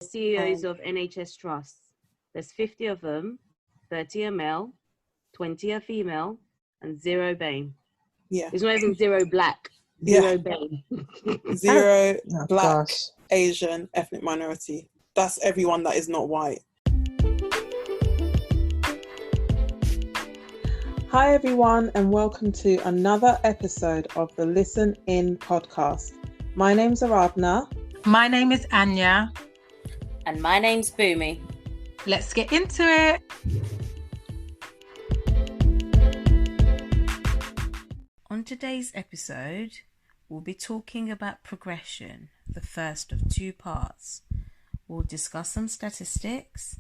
CEOs of NHS trusts. There's 50 of them, 30 are male, 20 are female, and 0 BAME. Yeah. It's not even 0 black, Yeah. 0 BAME. 0 Oh, black, gosh. Asian, ethnic minority. That's everyone that is not white. Hi everyone, and welcome to another episode of the Listen In podcast. My name's Aradna. My name is Anya. And my name's Boomy. Let's get into it. On today's episode, we'll be talking about progression, the first of two parts. We'll discuss some statistics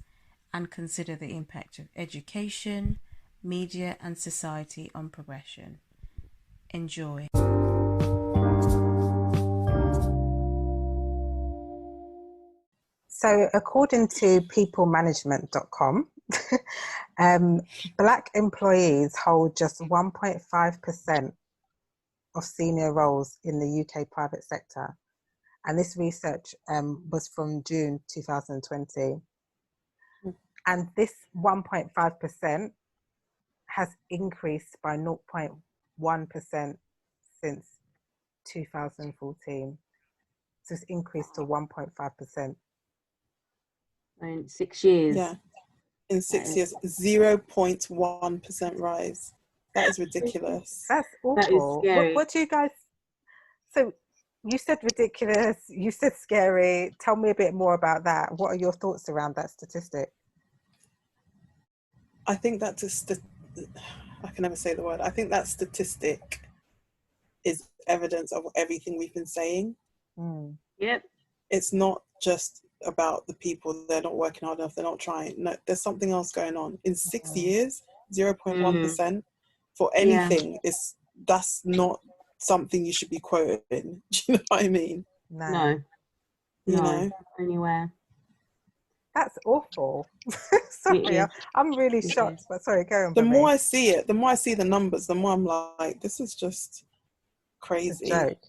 and consider the impact of education, media and society on progression. Enjoy. So according to peoplemanagement.com, Black employees hold just 1.5% of senior roles in the UK private sector. And this research was from June 2020. And this 1.5% has increased by 0.1% since 2014. So it's increased to 1.5%. In 6 years. Yeah. In 6 years, 0.1% rise. That is ridiculous. That's awful. That is scary. What do you guys... So you said ridiculous, you said scary. Tell me a bit more about that. What are your thoughts around that statistic? I think that I can never say the word. I think that statistic is evidence of everything we've been saying. Yep. It's not just about the people, they're not working hard enough, they're not trying. No, there's something else going on. In 6 years, 0.1% for anything, that's not something you should be quoting. Do you know what I mean? No. You No. know? Anywhere. That's awful. Sorry, I'm really shocked. But sorry, go on. The more I see it, the more I see the numbers, the more I'm like, this is just crazy. It's a joke.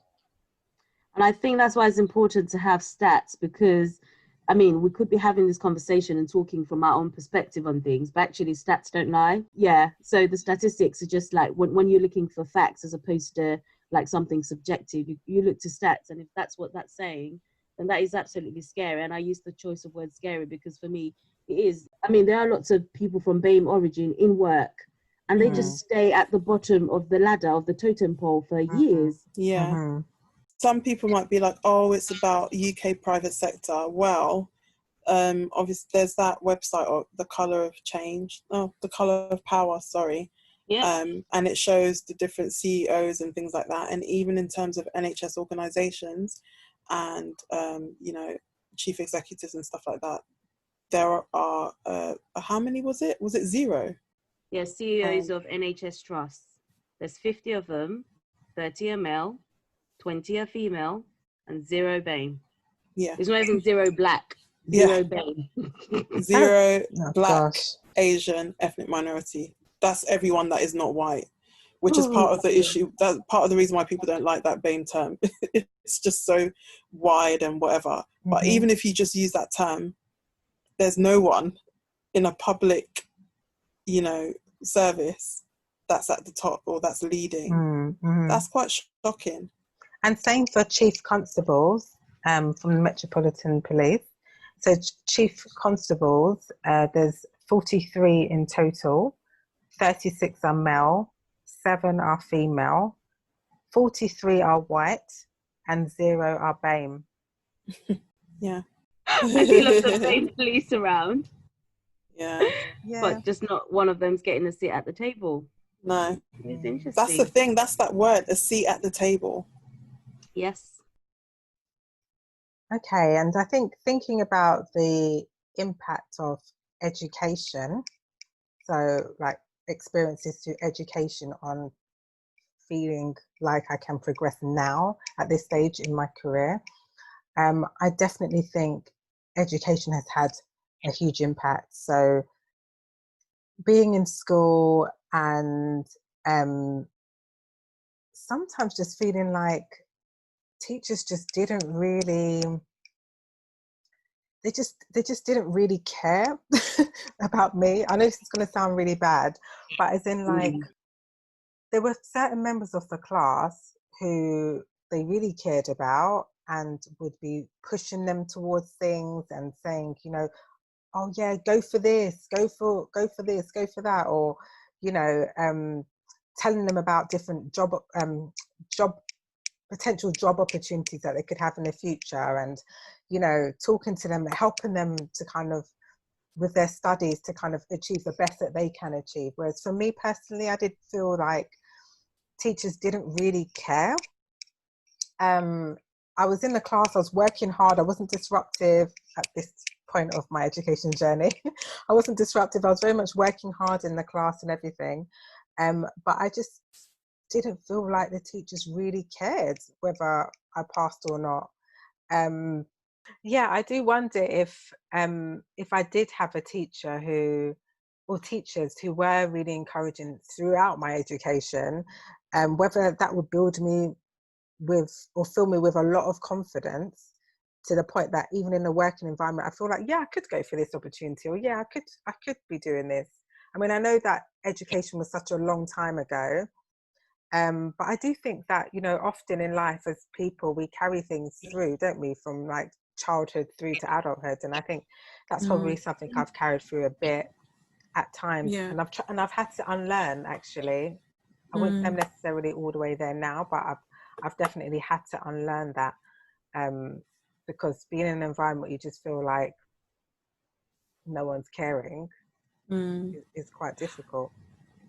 And I think that's why it's important to have stats, because, I mean, we could be having this conversation and talking from our own perspective on things, but actually stats don't lie. Yeah, so the statistics are just like, when you're looking for facts as opposed to like something subjective, you look to stats, and if that's what that's saying, then that is absolutely scary. And I use the choice of word scary because for me, it is. I mean, there are lots of people from BAME origin in work, and they just stay at the bottom of the ladder of the totem pole for years. Yeah. Some people might be like, oh, it's about UK private sector. Well, obviously there's that website, or the colour of power, sorry. Yeah. And it shows the different CEOs and things like that. And even in terms of NHS organisations and, chief executives and stuff like that, there are, how many was it? Was it 0? Yeah, CEOs of NHS trusts. There's 50 of them, 30 are male, 20 are female, and 0 BAME. Yeah. It's not even 0 black, 0 BAME. 0 black, gosh. Asian, ethnic minority. That's everyone that is not white, which is part of the issue. That's part of the reason why people don't like that BAME term. It's just so wide and whatever. But even if you just use that term, there's no one in a public, service that's at the top or that's leading. That's quite shocking. And same for chief constables from the Metropolitan Police. So chief constables, there's 43 in total, 36 are male, 7 are female, 43 are white, and 0 are BAME. Yeah. I see lots of BAME police around. Yeah. But just not one of them's getting a seat at the table. No. It's interesting. That's the thing. That's that word, a seat at the table. Yes. Okay, and I think thinking about the impact of education, so like experiences through education on feeling like I can progress now at this stage in my career, I definitely think education has had a huge impact. So being in school and sometimes just feeling like teachers just didn't really they just didn't really care about me. I know this is going to sound really bad, but as in like there were certain members of the class who they really cared about and would be pushing them towards things and saying, you know, oh yeah, go for this, go for this, go for that, or you know, telling them about different job potential job opportunities that they could have in the future, and you know, talking to them, helping them to kind of with their studies to kind of achieve the best that they can achieve. Whereas for me personally, I did feel like teachers didn't really care. I was in the class, I was working hard, I wasn't disruptive at this point of my education journey. I wasn't disruptive, I was very much working hard in the class and everything. But I just didn't feel like the teachers really cared whether I passed or not. Yeah, I do wonder if I did have a teacher who, or teachers who were really encouraging throughout my education, whether that would build me with or fill me with a lot of confidence to the point that even in the working environment, I feel like, yeah, I could go for this opportunity, or yeah, I could be doing this. I mean, I know that education was such a long time ago, but I do think that, you know, often in life as people, we carry things through, don't we, from like childhood through to adulthood. And I think that's probably something I've carried through a bit at times. Yeah. And I've had to unlearn, actually. I wouldn't say I'm necessarily all the way there now, but I've definitely had to unlearn that, because being in an environment where you just feel like no one's caring is quite difficult.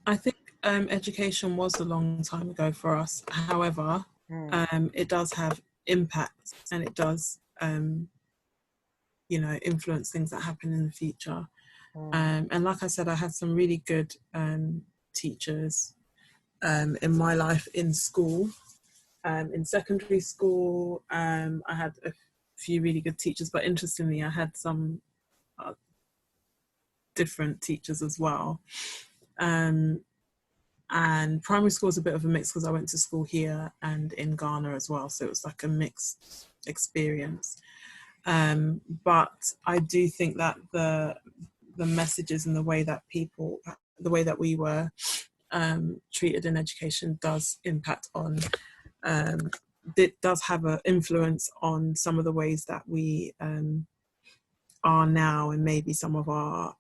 I think education was a long time ago for us. However, it does have impacts, and it does, you know, influence things that happen in the future. And like I said, I had some really good teachers in my life in school. In secondary school, I had a few really good teachers, but interestingly, I had some different teachers as well. And primary school was a bit of a mix because I went to school here and in Ghana as well, so it was like a mixed experience. But I do think that the messages and the way that we were treated in education does impact on, it does have an influence on some of the ways that we are now, and maybe some of our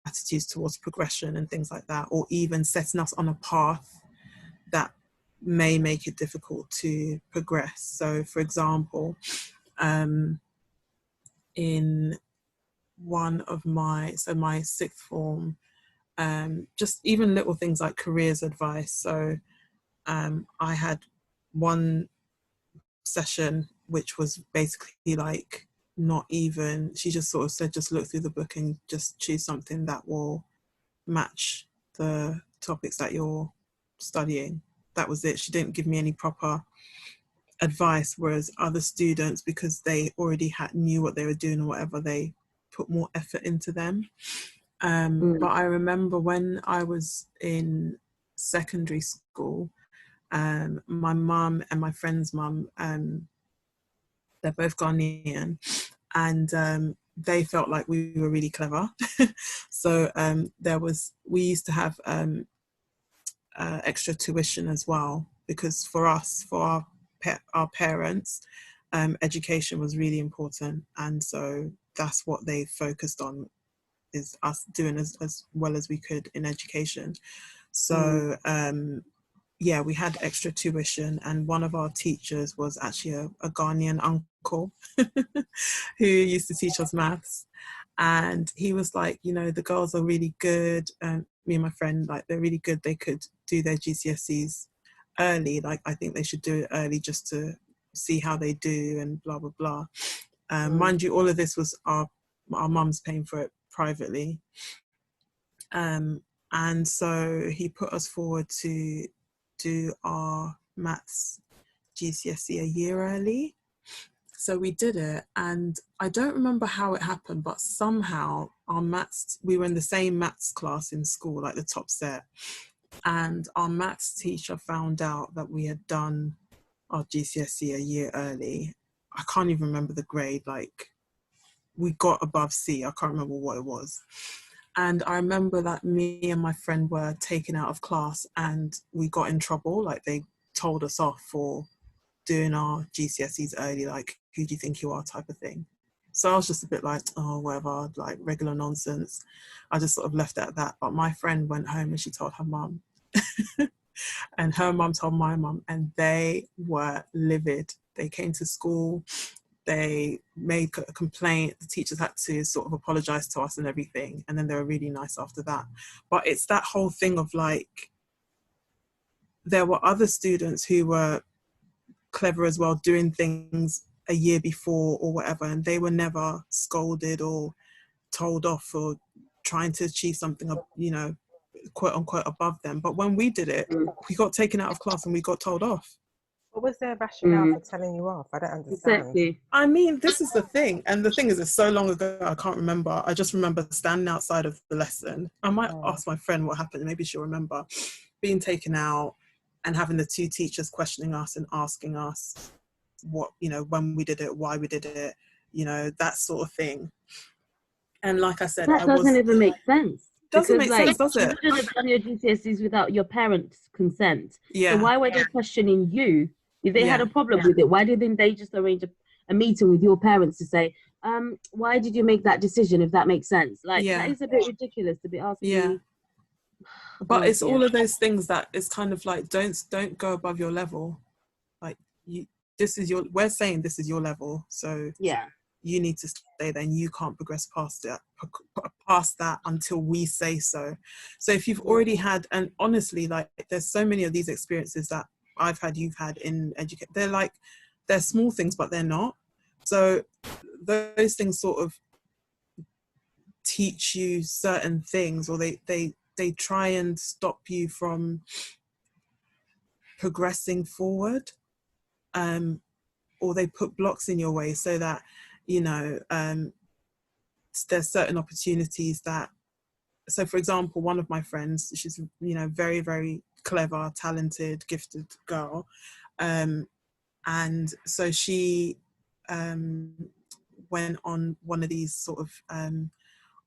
attitudes towards progression and things like that, or even setting us on a path that may make it difficult to progress. So for example, in one of my sixth form, just even little things like careers advice. So I had one session which was basically like, not even, she just sort of said, just look through the book and just choose something that will match the topics that you're studying. That was it. She didn't give me any proper advice, whereas other students, because they already knew what they were doing or whatever, they put more effort into them. But I remember when I was in secondary school, my mum and my friend's mum, they're both Ghanaian, and they felt like we were really clever. So we used to have extra tuition as well, because for us, for our parents, education was really important, and so that's what they focused on, is us doing as well as we could in education. So yeah, we had extra tuition, and one of our teachers was actually a Ghanaian uncle who used to teach us maths. And he was like, you know, the girls are really good, and me and my friend, like, they're really good, they could do their GCSEs early, like I think they should do it early just to see how they do, and blah blah blah. Mind you, all of this was our mums paying for it privately. And so he put us forward to do our maths GCSE a year early. So we did it, and I don't remember how it happened, but somehow we were in the same maths class in school, like the top set, and our maths teacher found out that we had done our GCSE a year early. I can't even remember the grade, like we got above C. I can't remember what it was. And I remember that me and my friend were taken out of class and we got in trouble. Like they told us off for doing our GCSEs early, like, who do you think you are type of thing. So I was just a bit like, oh, whatever, like regular nonsense. I just sort of left it at that. But my friend went home and she told her mum. And her mum told my mum, and they were livid. They came to school, they made a complaint, the teachers had to sort of apologize to us and everything, and then they were really nice after that. But it's that whole thing of like, there were other students who were clever as well, doing things a year before or whatever, and they were never scolded or told off for trying to achieve something, you know, quote unquote above them. But when we did it, we got taken out of class and we got told off. What was their rationale for telling you off? I don't understand. Exactly. I mean, this is the thing. And the thing is, it's so long ago, I can't remember. I just remember standing outside of the lesson. I might ask my friend what happened. Maybe she'll remember being taken out and having the two teachers questioning us and asking us what, you know, when we did it, why we did it, you know, that sort of thing. And like I said, That doesn't even make sense. Doesn't Because, make sense, does it? You shouldn't have done your GCSEs without your parents' consent. Yeah. So why were they questioning you? If they had a problem with it, why didn't they just arrange a meeting with your parents to say, why did you make that decision, if that makes sense? Like, that is a bit ridiculous to be asking me. But it's all of those things that it's kind of like, don't go above your level. Like, we're saying this is your level. So you need to stay there and you can't progress past that until we say so. So if you've already had, and honestly, like, there's so many of these experiences that I've had, you've had in education, they're small things, but they're not. So those things sort of teach you certain things, or they try and stop you from progressing forward, or they put blocks in your way so that, you know, there's certain opportunities that, so for example, one of my friends, she's, you know, very, very clever, talented, gifted girl, and so she went on one of these sort of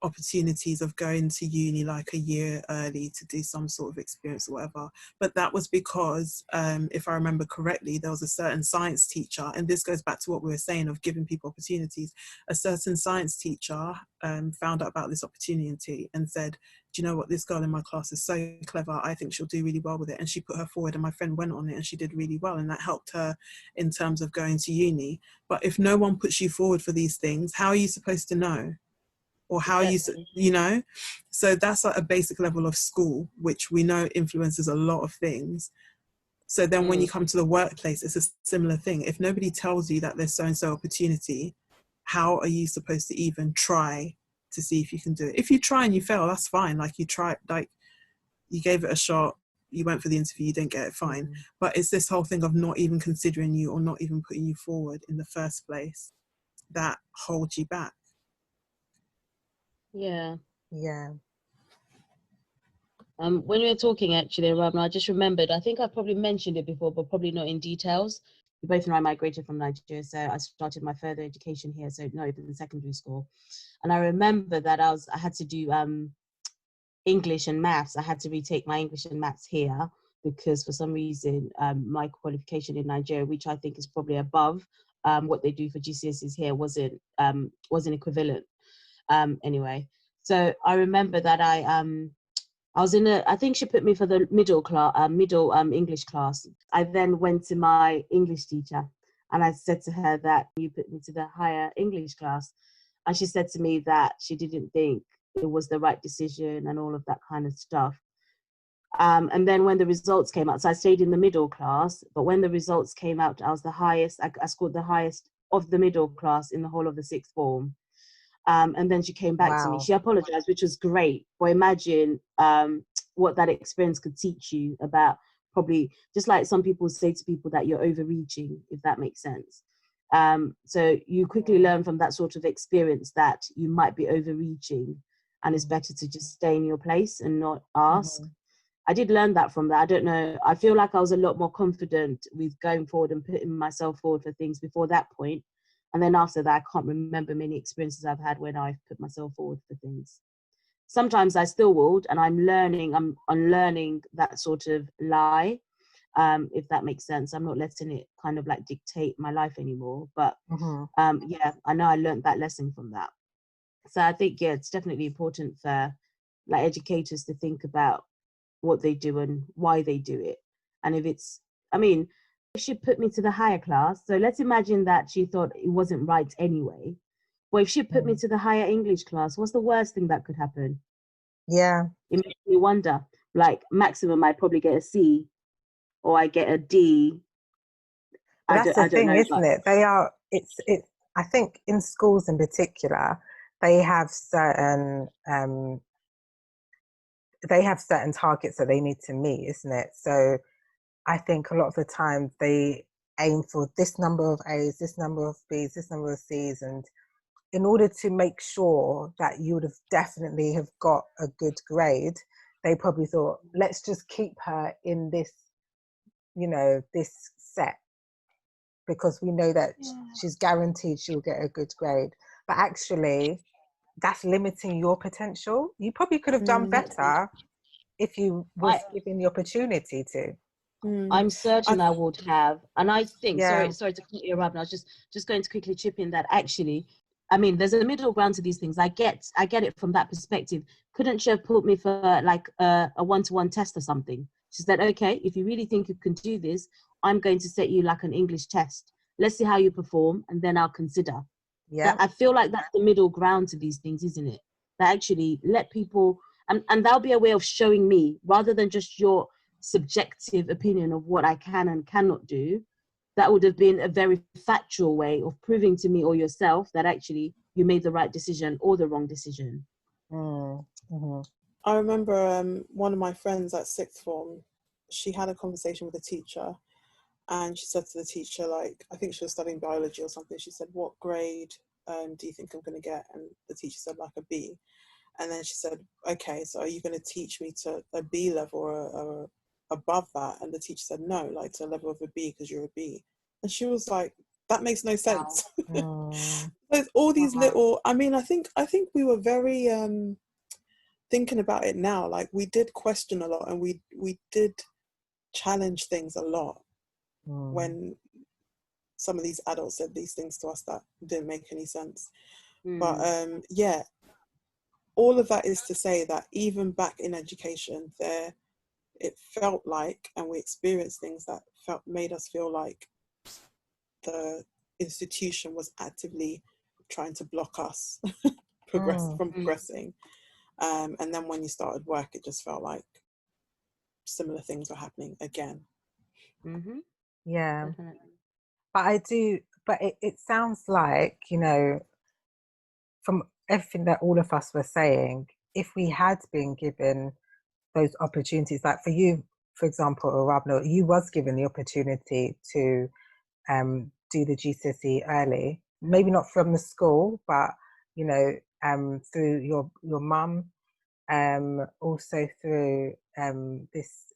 opportunities of going to uni like a year early to do some sort of experience or whatever. But that was because, if I remember correctly, there was a certain science teacher, and this goes back to what we were saying of giving people opportunities. A certain science teacher found out about this opportunity and said, do you know what, this girl in my class is so clever, I think she'll do really well with it. And she put her forward, and my friend went on it and she did really well, and that helped her in terms of going to uni. But if no one puts you forward for these things, how are you supposed to know? Or how you know? So that's like a basic level of school, which we know influences a lot of things. So then when you come to the workplace, it's a similar thing. If nobody tells you that there's so-and-so opportunity, how are you supposed to even try to see if you can do it? If you try and you fail, that's fine. Like, you try, like, you gave it a shot, you went for the interview, you didn't get it, fine. But it's this whole thing of not even considering you or not even putting you forward in the first place that holds you back. Yeah. When we were talking, actually, Ravna, I just remembered, I think I probably mentioned it before, but probably not in details. We both know I migrated from Nigeria, so I started my further education here, so not even secondary school. And I remember that I had to do English and maths. I had to retake my English and maths here because for some reason my qualification in Nigeria, which I think is probably above what they do for GCSEs here, wasn't equivalent. Anyway, so I remember that I was I think she put me for the middle English class. I then went to my English teacher and I said to her that you put me to the higher English class. And she said to me that she didn't think it was the right decision and all of that kind of stuff. And then when the results came out, so I stayed in the middle class, but when the results came out, I was the highest, I scored the highest of the middle class in the whole of the sixth form. And then she came back to me. She apologized, which was great. But imagine what that experience could teach you about, probably just like some people say to people that you're overreaching, if that makes sense. So you quickly learn from that sort of experience that you might be overreaching and it's better to just stay in your place and not ask. I did learn that from that. I don't know. I feel like I was a lot more confident with going forward and putting myself forward for things before that point. And then after that, I can't remember many experiences I've had when I've put myself forward for things. Sometimes I still would, and I'm unlearning that sort of lie, if that makes sense. I'm not letting it kind of like dictate my life anymore. But yeah, I know I learned that lesson from that. So I think, yeah, it's definitely important for like educators to think about what they do and why they do it. And if it's, I mean, she put me to the higher class. So let's imagine that she thought it wasn't right anyway. Well, if she put me to the higher English class, what's the worst thing that could happen? Yeah. It makes me wonder. Like maximum, I'd probably get a C, or I get a D. But that's the I don't thing, know. isn't it? They are. It. I think in schools in particular, they have certain targets that they need to meet, isn't it? So I think a lot of the time they aim for this number of A's, this number of B's, this number of C's, and in order to make sure that you would have definitely have got a good grade, they probably thought, let's just keep her in this, this set, because we know that she's guaranteed she'll get a good grade. But actually, that's limiting your potential. You probably could have done better if you was given the opportunity to. I'm certain I would have. And I think, Yeah. sorry to cut you up. I was just going to quickly chip in that actually, I mean, there's a middle ground to these things. I get it from that perspective. Couldn't she have put me for like a one-to-one test or something? She said, okay, if you really think you can do this, I'm going to set you like an English test. Let's see how you perform, and then I'll consider. Yeah. I feel like that's the middle ground to these things, isn't it? That actually let people, and that'll be a way of showing me, rather than just your subjective opinion of what I can and cannot do. That would have been a very factual way of proving to me or yourself that actually you made the right decision or the wrong decision. I remember one of my friends at sixth form, she had a conversation with a teacher, and she said to the teacher, like, I think she was studying biology or something. She said, what grade do you think I'm going to get? And the teacher said, like, a B. And then she said, okay, so are you going to teach me to a B level or above that? And the teacher said, no, like to a level of a B because you're a B. And she was like, that makes no sense. There's all these little, I mean, I think we were very, thinking about it now, like we did question a lot, and we did challenge things a lot when some of these adults said these things to us that didn't make any sense. But yeah, all of that is to say that even back in education, it felt like, and we experienced things that made us feel like the institution was actively trying to block us from progressing. And then when you started work, it just felt like similar things were happening again. Yeah. Definitely. But it sounds like, from everything that all of us were saying, if we had been given those opportunities, like for you, for example, Rabno, you was given the opportunity to do the GCSE early, maybe not from the school, but through your mum, also through this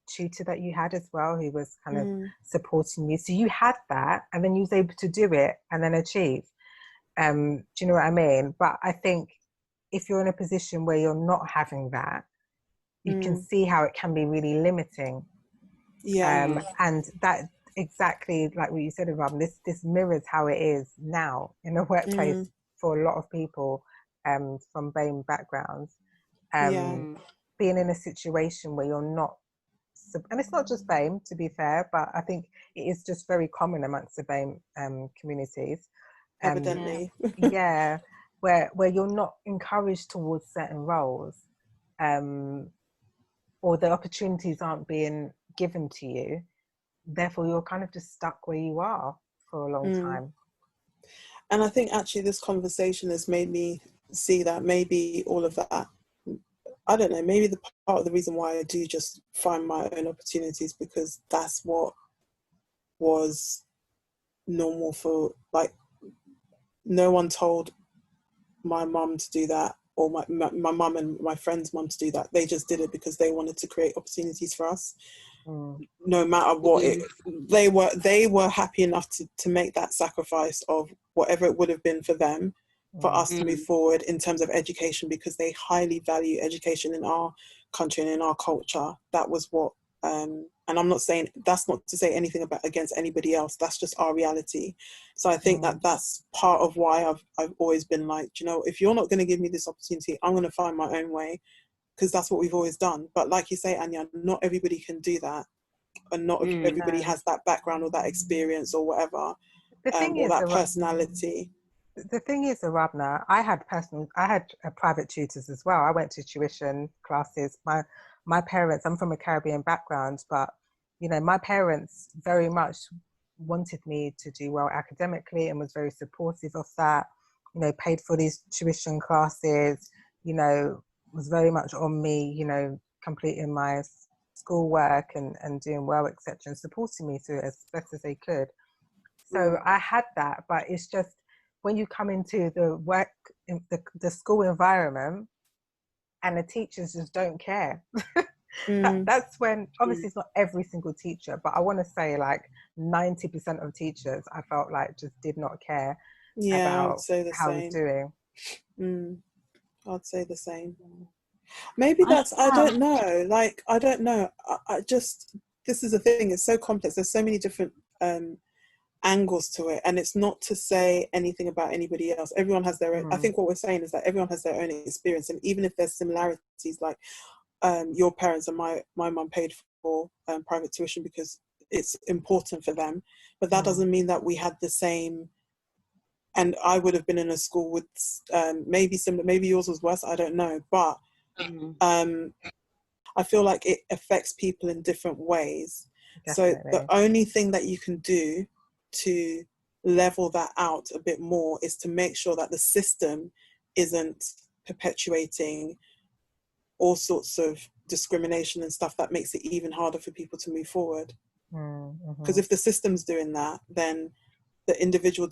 tutor that you had as well, who was kind of supporting you. So you had that, and then you was able to do it and then achieve. Do you know what I mean? But I think if you're in a position where you're not having that, you can see how it can be really limiting. Yeah. And that, exactly like what you said, Ram, this mirrors how it is now in the workplace for a lot of people from BAME backgrounds. Being in a situation where you're not, and it's not just BAME, to be fair, but I think it is just very common amongst the BAME communities. Evidently. Yeah, where you're not encouraged towards certain roles, or the opportunities aren't being given to you. Therefore, you're kind of just stuck where you are for a long time. And I think actually this conversation has made me see that maybe all of that, I don't know, maybe the part of the reason why I do just find my own opportunities, because that's what was normal for, like, no one told my mum to do that, or my mum and my friend's mum to do that. They just did it because they wanted to create opportunities for us. no matter what they were happy enough to make that sacrifice of whatever it would have been for them, for us to move forward in terms of education, because they highly value education in our country and in our culture. That was what and I'm not saying, that's not to say anything about against anybody else, that's just our reality. So I think that that's part of why I've always been like, you know, if you're not going to give me this opportunity, I'm going to find my own way, because that's what we've always done. But like you say, Anya, not everybody can do that, and not everybody has that background or that experience or whatever, The thing or is, that personality. the thing is, Arabna, I had private tutors as well. I went to tuition classes. My parents, I'm from a Caribbean background, but you know, my parents very much wanted me to do well academically and was very supportive of that. You know, paid for these tuition classes. You know, was very much on me. You know, completing my schoolwork and doing well, etc., and supporting me through it as best as they could. So I had that, but it's just when you come into the work, in the school environment, and the teachers just don't care. That's when, obviously it's not every single teacher, but I want to say like 90% of teachers, I felt like just did not care I would about say the how I was same. doing. I'd say the same. Maybe that's, I don't know. Like, I don't know. I just, this is the thing, it's so complex. There's so many different angles to it. And it's not to say anything about anybody else. Everyone has their own, I think what we're saying is that everyone has their own experience. And even if there's similarities, like your parents and my mum paid for private tuition because it's important for them. But that doesn't mean that we had the same. And I would have been in a school with maybe similar, maybe yours was worse, I don't know. But I feel like it affects people in different ways. Definitely. So the only thing that you can do to level that out a bit more is to make sure that the system isn't perpetuating all sorts of discrimination and stuff that makes it even harder for people to move forward. Because if the system's doing that, then the individual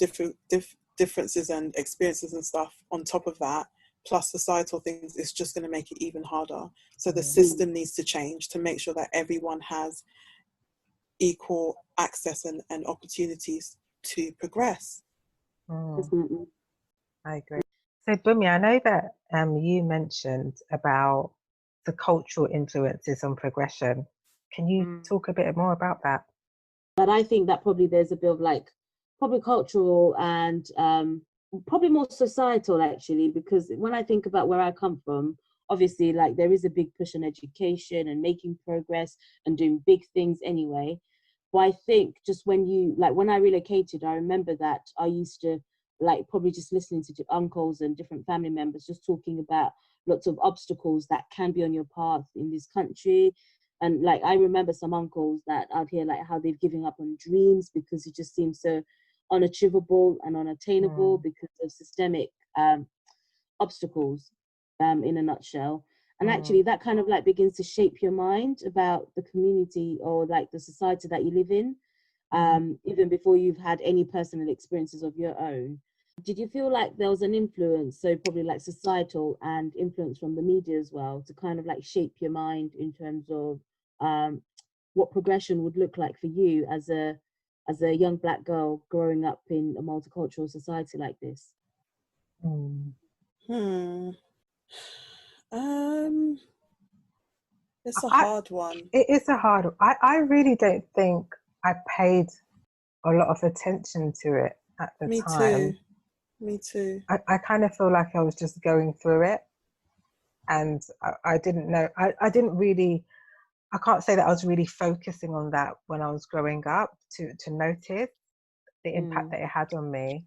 differences and experiences and stuff on top of that, plus societal things, is just going to make it even harder. So the system needs to change to make sure that everyone has equal access and opportunities to progress. I agree. So Bumi, I know that you mentioned about the cultural influences on progression. Can you talk a bit more about that? But I think that probably there's a bit of like probably cultural and probably more societal actually, because when I think about where I come from, obviously like there is a big push on education and making progress and doing big things anyway. But I think just when I relocated, I remember that I used to like probably just listening to uncles and different family members just talking about lots of obstacles that can be on your path in this country. And like I remember some uncles that I'd hear like how they've given up on dreams because it just seems so unachievable and unattainable because of systemic obstacles, in a nutshell. And actually that kind of like begins to shape your mind about the community or like the society that you live in, even before you've had any personal experiences of your own. Did you feel like there was an influence, so probably like societal and influence from the media as well, to kind of like shape your mind in terms of what progression would look like for you as a young Black girl growing up in a multicultural society like this? It's a hard one. It is a hard one. I really don't think I paid a lot of attention to it at the time. Me too. I kind of feel like I was just going through it, and I didn't know. I didn't really. I can't say that I was really focusing on that when I was growing up to notice the impact that it had on me.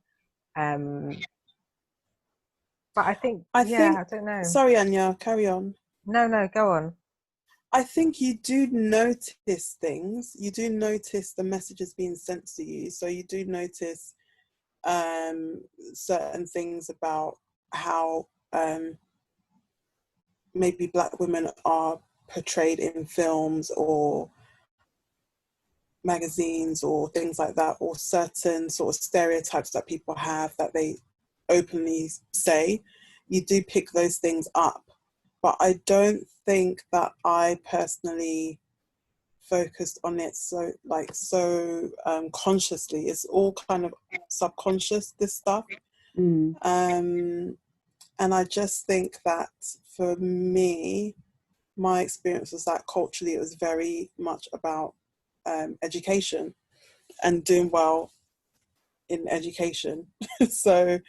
But I think I don't know. Sorry, Anya, carry on. No, go on. I think you do notice things. You do notice the messages being sent to you. So you do notice certain things about how maybe Black women are portrayed in films or magazines or things like that, or certain sort of stereotypes that people have that they openly say. You do pick those things up. But I don't think that I personally focused on it so consciously. It's all kind of subconscious, this stuff. And I just think that for me, my experience was that culturally it was very much about education and doing well in education. So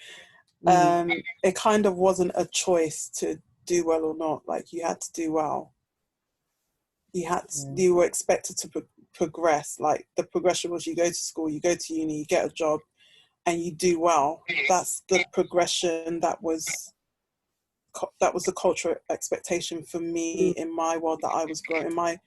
it kind of wasn't a choice to do well or not. Like, you had to do well. You were expected to progress. Like, the progression was you go to school, you go to uni, you get a job, and you do well. That's the progression that was the cultural expectation for me in my world that I was growing, in my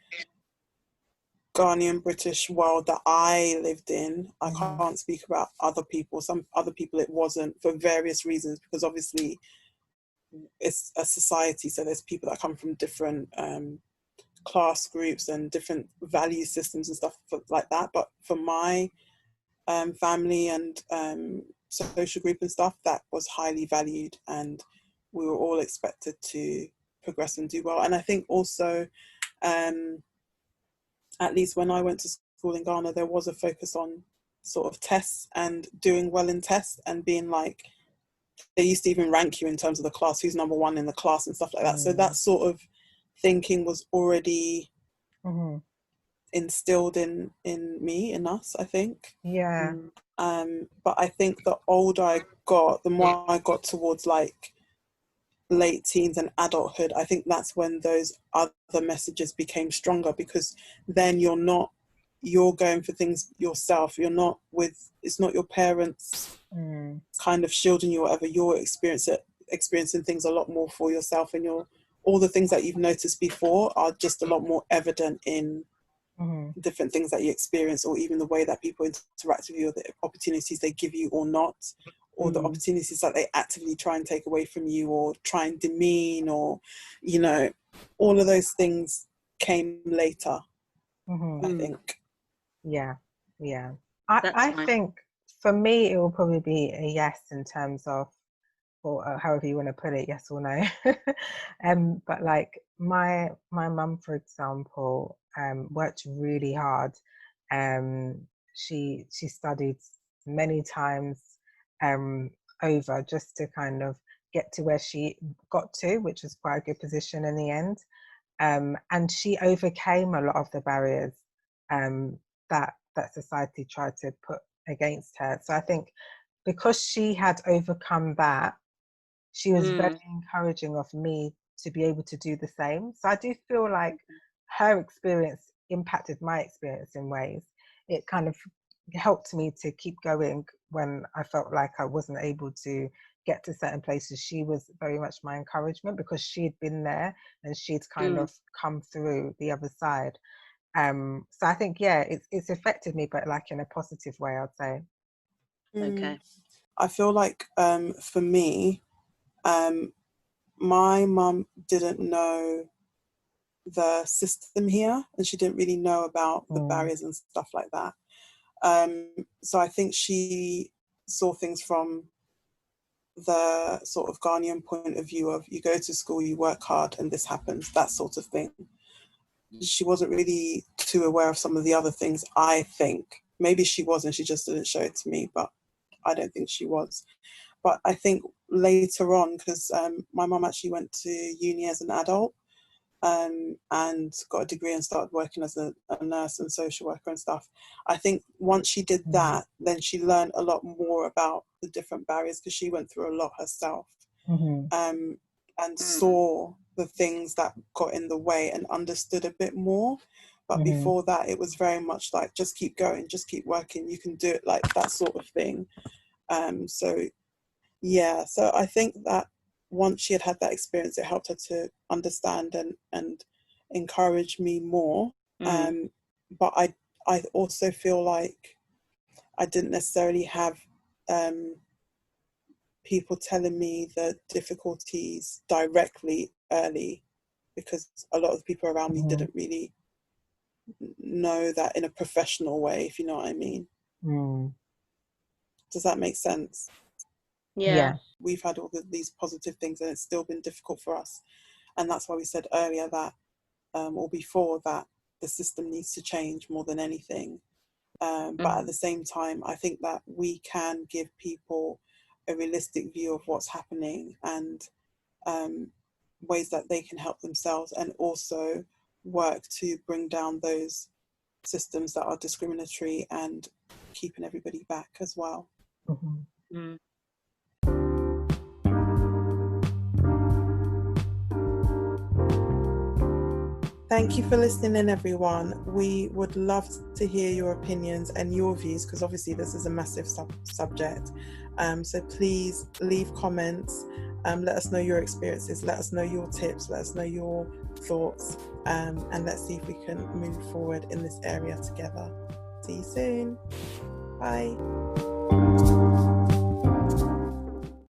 Ghanaian British world that I lived in. I can't speak about other people. Some other people it wasn't, for various reasons, because obviously it's a society, so there's people that come from different class groups and different value systems and stuff like that. But for my family and social group and stuff, that was highly valued, and we were all expected to progress and do well. And I think also, at least when I went to school in Ghana, there was a focus on sort of tests and doing well in tests, and being like, they used to even rank you in terms of the class, who's number one in the class and stuff like that. So that sort of thinking was already instilled in me, in us, I think. But I think the older I got, the more I got towards like late teens and adulthood, I think that's when those other messages became stronger, because then you're going for things yourself. You're not with, it's not your parents kind of shielding you or whatever. You're experiencing things a lot more for yourself, and all the things that you've noticed before are just a lot more evident in different things that you experience, or even the way that people interact with you, or the opportunities they give you or not, or the opportunities that they actively try and take away from you, or try and demean, or, you know, all of those things came later, I think. I think for me it will probably be a yes, in terms of, or however you want to put it, yes or no. But like my mum, for example, worked really hard. She studied many times over, just to kind of get to where she got to, which was quite a good position in the end. And she overcame a lot of the barriers that society tried to put against her. So I think because she had overcome that, she was very encouraging of me to be able to do the same. So I do feel like her experience impacted my experience in ways. It kind of helped me to keep going when I felt like I wasn't able to get to certain places. She was very much my encouragement, because she'd been there and she'd kind of come through the other side. So I think, yeah, it's affected me, but like in a positive way, I'd say. I feel like for me, my mum didn't know the system here, and she didn't really know about the barriers and stuff like that. So I think she saw things from the sort of Ghanaian point of view of, you go to school, you work hard, and this happens, that sort of thing. She wasn't really too aware of some of the other things, I think. Maybe she was, and she just didn't show it to me, but I don't think she was. But I think later on, because my mum actually went to uni as an adult, and got a degree and started working as a nurse and social worker and stuff. I think once she did that, then she learned a lot more about the different barriers, because she went through a lot herself, and saw the things that got in the way and understood a bit more. But before that, it was very much like, just keep going, just keep working, you can do it, like that sort of thing. So I think that once she had had that experience, it helped her to understand and encourage me more. But I also feel like I didn't necessarily have people telling me the difficulties directly early, because a lot of the people around me didn't really know that in a professional way, if you know what I mean. Does that make sense? Yeah. We've had all these positive things, and it's still been difficult for us. And that's why we said earlier that, or before, that the system needs to change more than anything. But at the same time, I think that we can give people a realistic view of what's happening, and ways that they can help themselves, and also work to bring down those systems that are discriminatory and keeping everybody back as well. Thank you for listening in, everyone. We would love to hear your opinions and your views, because obviously this is a massive subject. So please leave comments. Let us know your experiences. Let us know your tips. Let us know your thoughts. And let's see if we can move forward in this area together. See you soon. Bye.